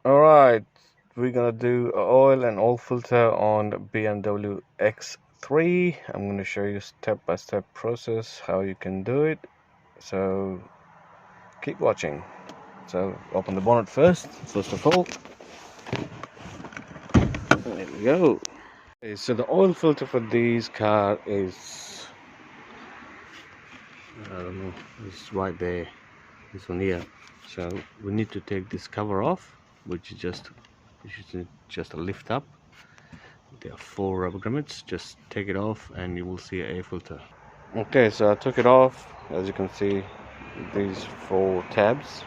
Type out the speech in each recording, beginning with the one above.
Alright, we're gonna do a oil and oil filter on BMW X3. I'm gonna show you step-by-step process how you can do it. So keep watching. So open the bonnet first of all. There we go. Okay, so the oil filter for this car is, I don't know, it's right there. This one here. So we need to take this cover off, which is just a lift up. There are 4 rubber grommets. Just take it off and you will see an air filter. Okay, so I took it off. As you can see, these 4 tabs,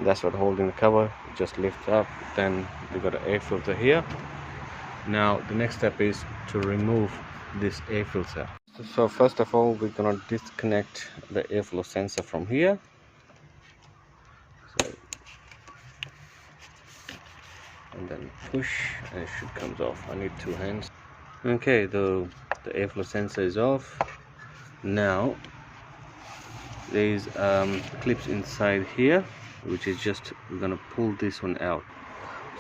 that's what holding the cover. Just lift up, then we got an air filter here. Now the next step is to remove this air filter. So first of all, we're gonna disconnect the airflow sensor from here. So, and then push and it should comes off. I need 2 hands. Okay, the airflow sensor is off. Now there's clips inside here, which is just, we're gonna pull this one out.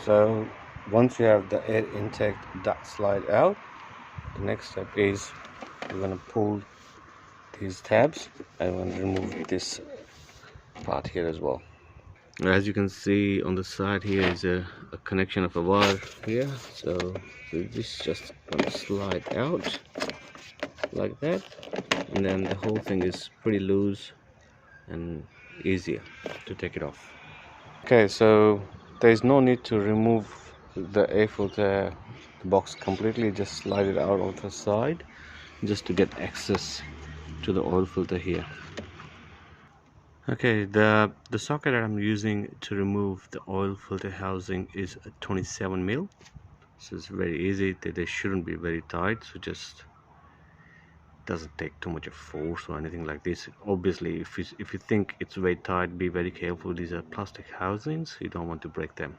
So once you have the air intake duct slide out, the next step is we're gonna pull these tabs and we're gonna remove this part here as well. As you can see on the side here is a connection of a wire here, so this just gonna slide out like that, and then the whole thing is pretty loose and easier to take it off. Okay, so there's no need to remove the air filter box completely, just slide it out of the side just to get access to the oil filter here. Okay, the socket that I'm using to remove the oil filter housing is a 27mm, so it's very easy. They shouldn't be very tight, so just doesn't take too much of force or anything like this. Obviously, if you think it's very tight, be very careful. These are plastic housings, you don't want to break them.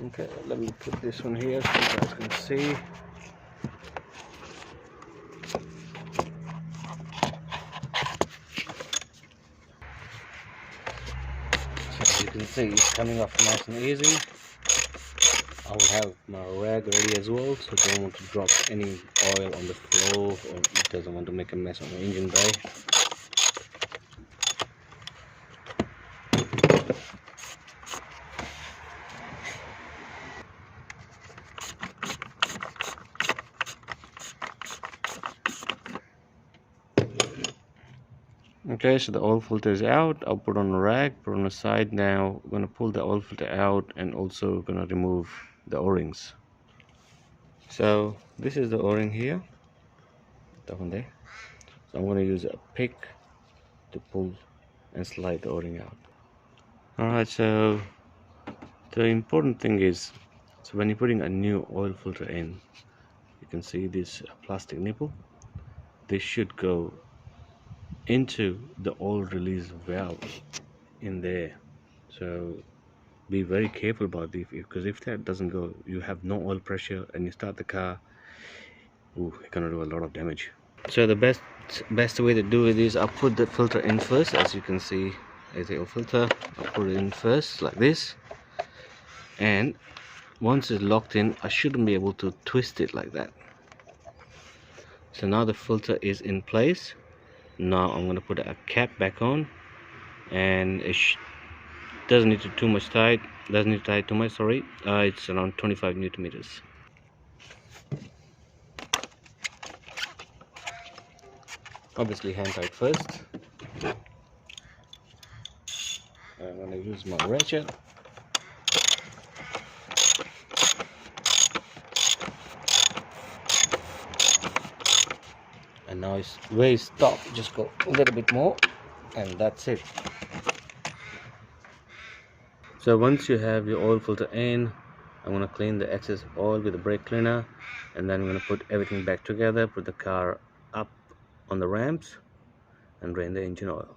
Okay, let me put this one here so you guys can see. So you can see it's coming off nice and easy. I will have my rag ready as well, so don't want to drop any oil on the floor, or it doesn't want to make a mess on the engine bay. Okay, so the oil filter is out. I'll put on a rag, put on the side. Now I'm going to pull the oil filter out and also going to remove the o-rings. So this is the o-ring here, that one there. So I'm going to use a pick to pull and slide the o-ring out. Alright, so the important thing is, so when you're putting a new oil filter in, you can see this plastic nipple. This should go into the oil release valve in there, so be very careful about this, because if that doesn't go, you have no oil pressure and you start the car, you're gonna do a lot of damage. So the best way to do it is I'll put the filter in first. As you can see, is the oil filter. I'll put it in first like this, and once it's locked in, I shouldn't be able to twist it like that. So now the filter is in place. Now I'm going to put a cap back on, and it doesn't need to too much tight. Doesn't need to tie too much. Sorry, it's around 25 Newton meters. Obviously, hand tight first. I'm going to use my ratchet. And now it's where it stopped. Just go a little bit more, and that's it. So once you have your oil filter in, I'm going to clean the excess oil with a brake cleaner, and then I'm going to put everything back together, put the car up on the ramps and drain the engine oil.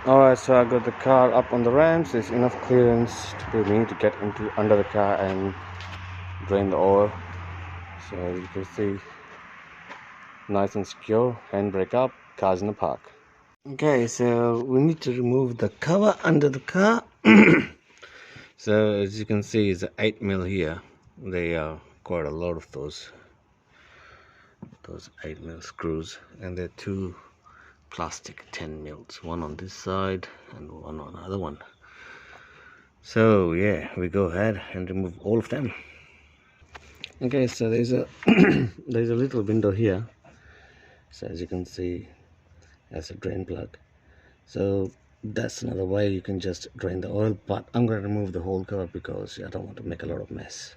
Alright, so I got the car up on the ramps. There's enough clearance to me to get under the car and drain the oil. So as you can see, nice and secure. Handbrake up, cars in the park. Okay, so we need to remove the cover under the car. So as you can see, it's 8mm here. They are quite a lot of those 8mm screws, and they're two plastic 10mm, one on this side and one on the other one. So yeah, we go ahead and remove all of them. Okay, so there's a there's a little window here. So as you can see, that's a drain plug. So that's another way you can just drain the oil, but I'm going to remove the whole cover because I don't want to make a lot of mess.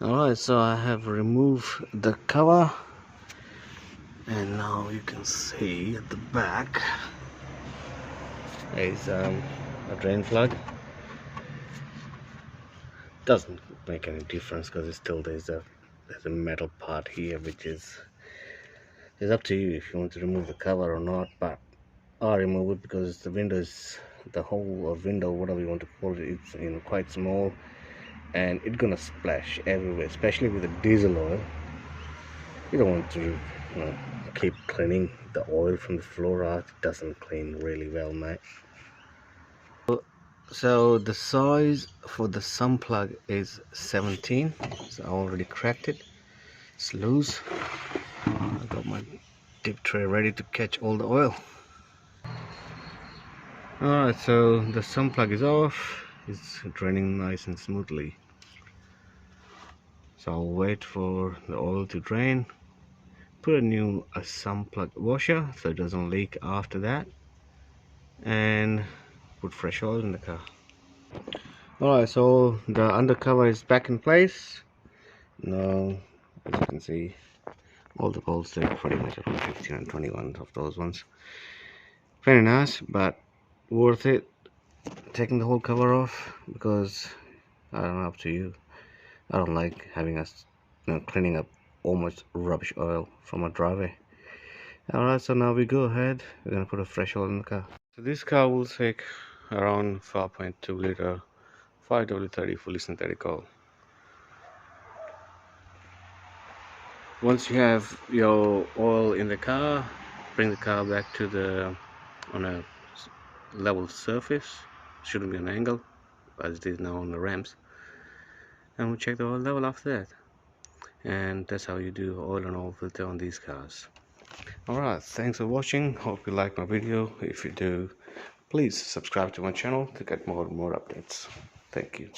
Alright, so I have removed the cover, and now you can see at the back is a drain plug. Doesn't make any difference because it's still there's a metal part here, which is up to you if you want to remove the cover or not, but I remove it because the window is the hole or window, whatever you want to call it, it's quite small and it's gonna splash everywhere, especially with the diesel oil. You don't want to keep cleaning the oil from the floor out. It doesn't clean really well, mate. So the size for the sump plug is 17, so I already cracked it. It's loose. I got my dip tray ready to catch all the oil. Alright, so the sump plug is off. It's draining nice and smoothly. So I'll wait for the oil to drain. Put a new sump plug washer so it doesn't leak after that. And put fresh oil in the car. Alright, so the undercover is back in place. Now, as you can see, all the bolts, they're pretty much around 15 and 21 of those ones. Very nice, but worth it taking the whole cover off, because I don't know, up to you. I don't like having us cleaning up almost rubbish oil from a driveway. Alright, so now we go ahead, we're gonna put a fresh oil in the car. So this car will take around 4.2 liter 5W30 fully synthetic oil. Once you have your oil in the car, bring the car back to on a level surface. Shouldn't be an angle as it is now on the ramps, and we'll check the oil level after that. And that's how you do oil and oil filter on these cars. Alright, thanks for watching. Hope you like my video. If you do, please subscribe to my channel to get more and more updates. Thank you.